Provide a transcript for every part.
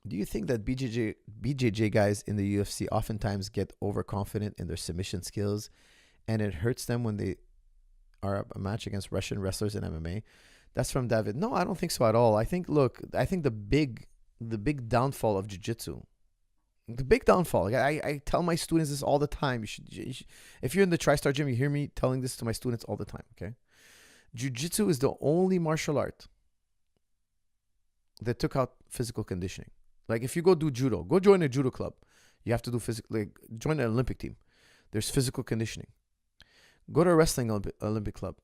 Do you think that BJJ guys in the UFC oftentimes get overconfident in their submission skills and it hurts them when they are a match against Russian wrestlers in MMA? That's from David. No, I don't think so at all. I think the big downfall of jiu-jitsu, the big downfall. Like I tell my students this all the time. You should, if you're in the Tristar Gym, you hear me telling this to my students all the time. Okay, jiu-jitsu is the only martial art that took out physical conditioning. Like if you go do judo, go join a judo club. You have to do physical. Like join an Olympic team. There's physical conditioning. Go to a wrestling Olympic club,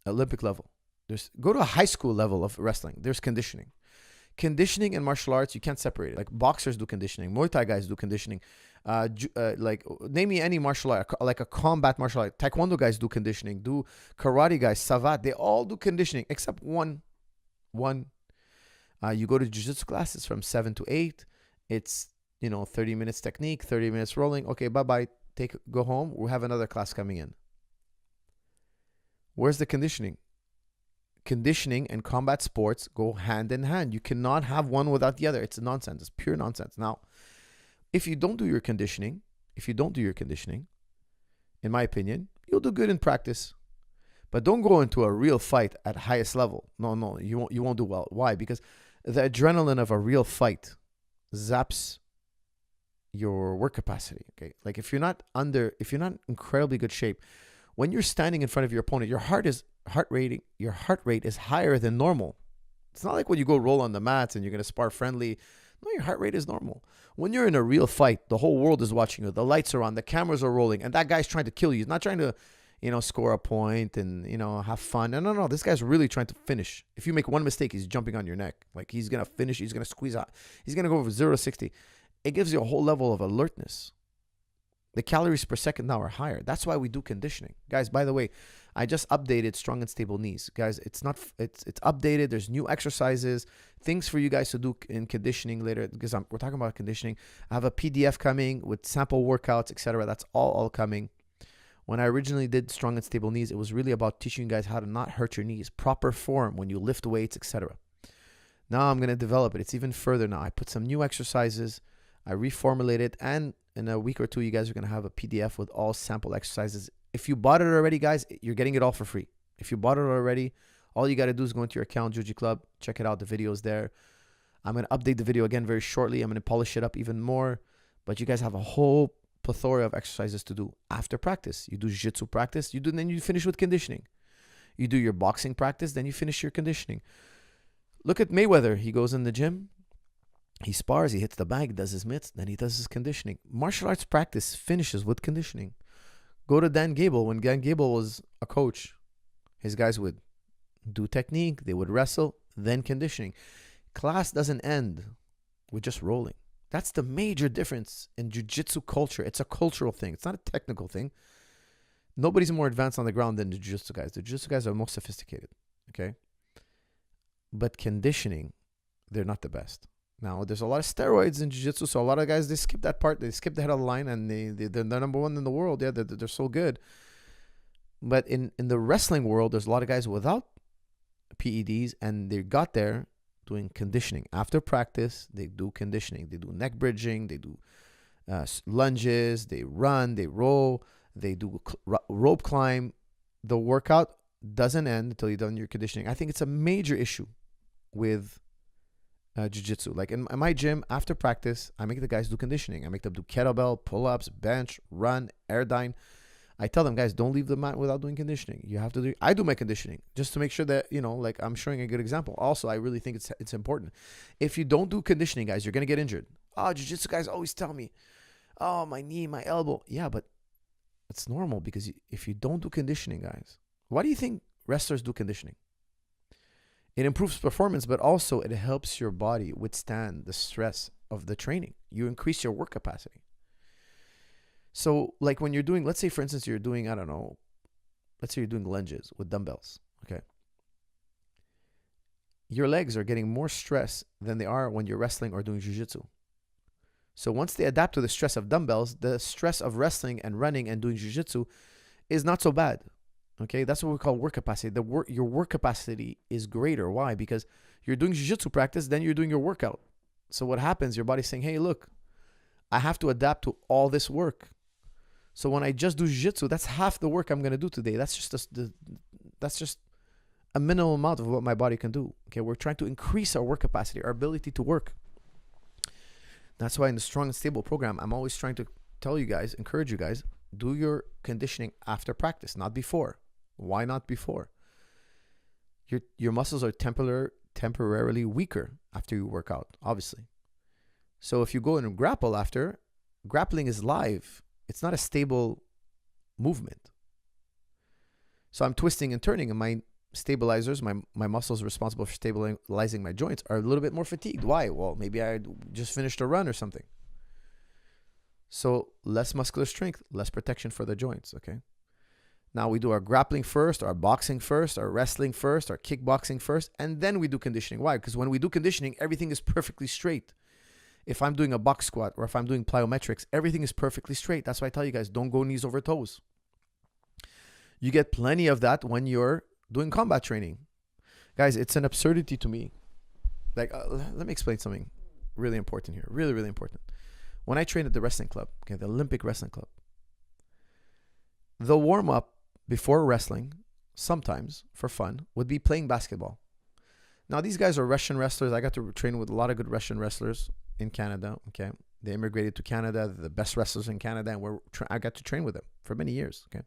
Olympic level. Go to a high school level of wrestling. There's conditioning. Conditioning and martial arts, you can't separate it. Like boxers do conditioning. Muay Thai guys do conditioning. Like name me any martial art, like a combat martial art. Taekwondo guys do conditioning. Do karate guys, savate. They all do conditioning except one. You go to jiu-jitsu classes from 7 to 8. It's 30 minutes technique, 30 minutes rolling. Okay, bye-bye. Go home. We'll have another class coming in. Where's the conditioning? Conditioning and combat sports go hand in hand. You cannot have one without the other. It's nonsense. It's pure nonsense. Now, if you don't do your conditioning, in my opinion, you'll do good in practice. But don't go into a real fight at highest level. No, you won't do well. Why? Because the adrenaline of a real fight zaps your work capacity. Okay, like if you're not in incredibly good shape, when you're standing in front of your opponent, your heart rate is higher than normal. It's not like when you go roll on the mats and you're gonna spar friendly. No, your heart rate is normal. When you're in a real fight, the whole world is watching you. The lights are on, the cameras are rolling, and that guy's trying to kill you. He's not trying to score a point and, have fun. No. This guy's really trying to finish. If you make one mistake, he's jumping on your neck. Like he's going to finish. He's going to squeeze out. He's going to go from 0 to 60. It gives you a whole level of alertness. The calories per second now are higher. That's why we do conditioning. Guys, by the way, I just updated Strong and Stable Knees. Guys, it's updated. There's new exercises, things for you guys to do in conditioning later because we're talking about conditioning. I have a PDF coming with sample workouts, etc. That's all coming. When I originally did Strong and Stable Knees, it was really about teaching you guys how to not hurt your knees, proper form when you lift weights, etc. Now I'm going to develop it. It's even further now. I put some new exercises. I reformulated it, and in a week or two, you guys are going to have a PDF with all sample exercises. If you bought it already, guys, you're getting it all for free. If you bought it already, all you got to do is go into your account, Juji Club, check it out. The video's there. I'm going to update the video again very shortly. I'm going to polish it up even more. But you guys have a whole plethora of exercises to do after practice. You do jiu-jitsu practice, then you finish with conditioning. You do your boxing practice, then you finish your conditioning. Look at Mayweather. He goes in the gym, he spars, he hits the bag, does his mitts, then he does his conditioning. Martial arts practice finishes with conditioning. Go to Dan Gable. When Dan Gable was a coach, his guys would do technique, they would wrestle, then conditioning. Class doesn't end with just rolling. That's the major difference in jiu-jitsu culture. It's a cultural thing. It's not a technical thing. Nobody's more advanced on the ground than the jiu-jitsu guys. The jiu-jitsu guys are most sophisticated, okay? But conditioning, they're not the best. Now, there's a lot of steroids in jiu-jitsu, so a lot of guys, they skip that part. They skip the head of the line, and they're number one in the world. Yeah, they're so good. But in the wrestling world, there's a lot of guys without PEDs, and they got there doing conditioning. After practice, they do conditioning. They do neck bridging. They do lunges. They run. They roll. They do rope climb. The workout doesn't end until you've done your conditioning. I think it's a major issue with jiu-jitsu. Like in my gym, after practice, I make the guys do conditioning. I make them do kettlebell, pull-ups, bench, run, airdyne. I tell them, guys, don't leave the mat without doing conditioning. You have to do. I do my conditioning just to make sure that, like I'm showing a good example. Also, I really think it's important. If you don't do conditioning, guys, you're gonna get injured. Oh, jiu-jitsu guys always tell me, oh, my knee, my elbow. Yeah, but it's normal because if you don't do conditioning, guys, why do you think wrestlers do conditioning? It improves performance, but also it helps your body withstand the stress of the training. You increase your work capacity. So like when you're doing, let's say for instance, you're doing, let's say you're doing lunges with dumbbells, okay? Your legs are getting more stress than they are when you're wrestling or doing jiu-jitsu. So once they adapt to the stress of dumbbells, the stress of wrestling and running and doing jiu-jitsu is not so bad, okay? That's what we call work capacity. Your work capacity is greater. Why? Because you're doing jiu-jitsu practice, then you're doing your workout. So what happens? Your body's saying, hey, look, I have to adapt to all this work. So when I just do jiu-jitsu, that's half the work I'm going to do today. That's just a minimal amount of what my body can do. Okay, we're trying to increase our work capacity, our ability to work. That's why in the Strong and Stable program, I'm always trying to tell you guys, encourage you guys, do your conditioning after practice, not before. Why not before? Your muscles are temporarily weaker after you work out, obviously. So if you go and grapple after, grappling is live. It's not a stable movement. So I'm twisting and turning, and my stabilizers, my muscles responsible for stabilizing my joints are a little bit more fatigued. Why? Well, maybe I just finished a run or something. So less muscular strength, less protection for the joints, okay? Now we do our grappling first, our boxing first, our wrestling first, our kickboxing first, and then we do conditioning. Why? Because when we do conditioning, everything is perfectly straight. If I'm doing a box squat or if I'm doing plyometrics, everything is perfectly straight. That's why I tell you guys, don't go knees over toes. You get plenty of that when you're doing combat training. Guys, it's an absurdity to me. Like, let me explain something really important here. Really, really important. When I trained at the wrestling club, okay, the Olympic Wrestling Club, the warm-up before wrestling, sometimes for fun, would be playing basketball. Now, these guys are Russian wrestlers. I got to train with a lot of good Russian wrestlers in Canada, okay? They immigrated to Canada, they're the best wrestlers in Canada, and I got to train with them for many years, okay?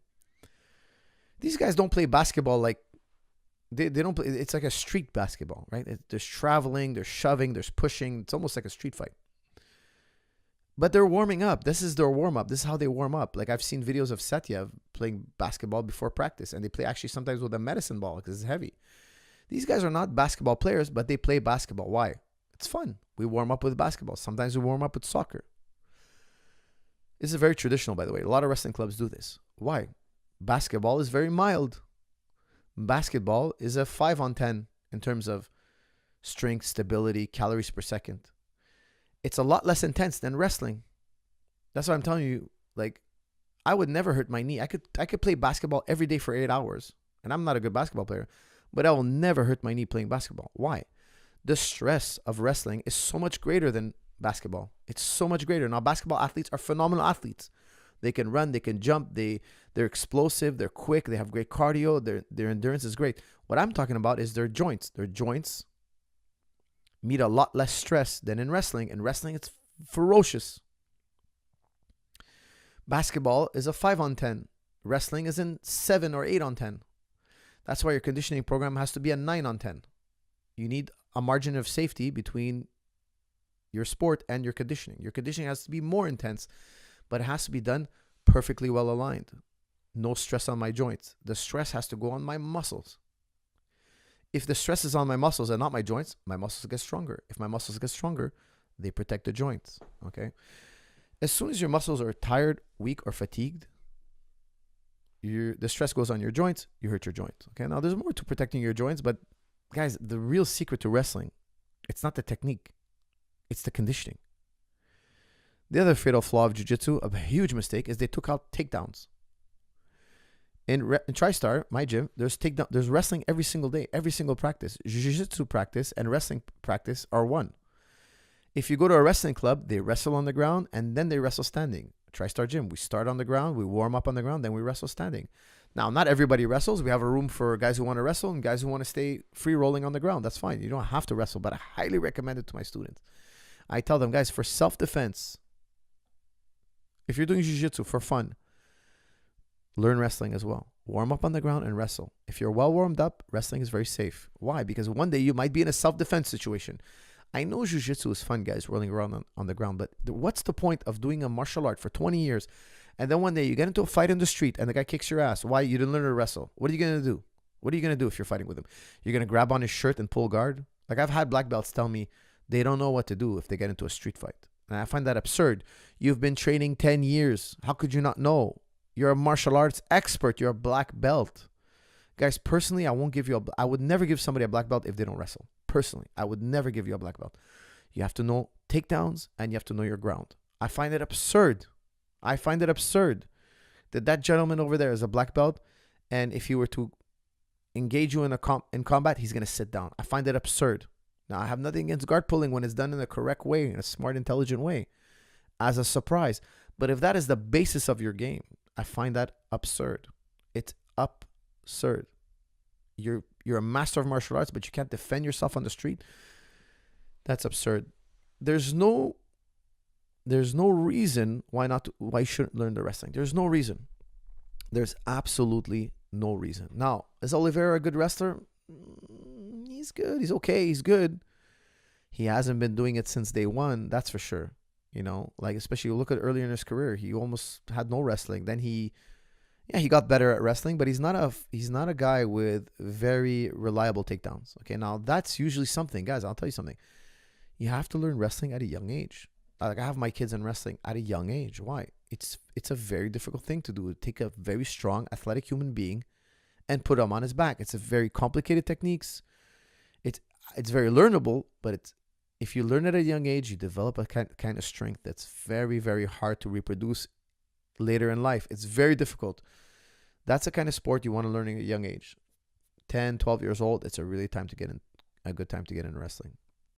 These guys don't play basketball like, they don't play, it's like a street basketball, right? There's traveling, there's shoving, there's pushing. It's almost like a street fight. But they're warming up. This is their warm-up. This is how they warm up. Like, I've seen videos of Satyev playing basketball before practice, and they play actually sometimes with a medicine ball because it's heavy. These guys are not basketball players, but they play basketball. Why? It's fun. We warm up with basketball. Sometimes we warm up with soccer. This is very traditional, by the way. A lot of wrestling clubs do this. Why? Basketball is very mild. Basketball is a 5 on 10 in terms of strength, stability, calories per second. It's a lot less intense than wrestling. That's why I'm telling you, like, I would never hurt my knee. I could play basketball every day for 8 hours, and I'm not a good basketball player, but I will never hurt my knee playing basketball. Why? The stress of wrestling is so much greater than basketball. It's so much greater. Now, basketball athletes are phenomenal athletes. They can run, they can jump, they're explosive, they're quick, they have great cardio, their endurance is great. What I'm talking about is their joints. Their joints meet a lot less stress than in wrestling. In wrestling, it's ferocious. Basketball is a 5 on 10. Wrestling is in 7 or 8 on 10. That's why your conditioning program has to be a 9 on 10. You need a margin of safety between your sport and your conditioning. Your conditioning has to be more intense, but it has to be done perfectly well aligned. No stress on my joints. The stress has to go on my muscles. If the stress is on my muscles and not my joints, my muscles get stronger. If my muscles get stronger, they protect the joints, okay? As soon as your muscles are tired, weak, or fatigued, the stress goes on your joints, you hurt your joints, okay? Now, there's more to protecting your joints, but guys, the real secret to wrestling, it's not the technique, it's the conditioning. The other fatal flaw of jiu-jitsu, a huge mistake, is they took out takedowns. In Tristar, my gym, there's wrestling every single day, every single practice. Jiu-jitsu practice and wrestling practice are one. If you go to a wrestling club, they wrestle on the ground and then they wrestle standing. Tristar Gym, we start on the ground, we warm up on the ground, then we wrestle standing. Now, not everybody wrestles. We have a room for guys who want to wrestle and guys who want to stay free rolling on the ground. That's fine. You don't have to wrestle, but I highly recommend it to my students. I tell them, guys, for self-defense, if you're doing jiu-jitsu for fun, learn wrestling as well. Warm up on the ground and wrestle. If you're well warmed up, wrestling is very safe. Why? Because one day you might be in a self-defense situation. I know jiu-jitsu is fun, guys, rolling around on the ground, but what's the point of doing a martial art for 20 years and then one day you get into a fight in the street and the guy kicks your ass? Why? You didn't learn to wrestle. What are you going to do? What are you going to do if you're fighting with him? You're going to grab on his shirt and pull guard? Like, I've had black belts tell me they don't know what to do if they get into a street fight. And I find that absurd. You've been training 10 years. How could you not know? You're a martial arts expert. You're a black belt. Guys, personally, I would never give somebody a black belt if they don't wrestle. Personally, I would never give you a black belt. You have to know takedowns and you have to know your ground. I find it absurd. That gentleman over there is a black belt, and if he were to engage you in combat, he's going to sit down. I find it absurd. Now, I have nothing against guard pulling when it's done in the correct way, in a smart, intelligent way, as a surprise. But if that is the basis of your game, I find that absurd. It's absurd. You're a master of martial arts, but you can't defend yourself on the street. That's absurd. There's no reason why you shouldn't learn the wrestling. There's no reason. There's absolutely no reason. Now, is Oliveira a good wrestler? He's good. He's okay. He's good. He hasn't been doing it since day one. That's for sure. You know, like especially you look at earlier in his career, he almost had no wrestling. Then he got better at wrestling, but he's not a guy with very reliable takedowns. Okay, now that's usually something, guys. I'll tell you something. You have to learn wrestling at a young age. Like I have my kids in wrestling at a young age. Why? It's a very difficult thing to do. Take a very strong, athletic human being and put him on his back. It's a very complicated techniques. It's very learnable, but if you learn at a young age, you develop a kind of strength that's very, very hard to reproduce later in life. It's very difficult. That's the kind of sport you want to learn at a young age. 10, 12 years old, it's a good time to get in wrestling.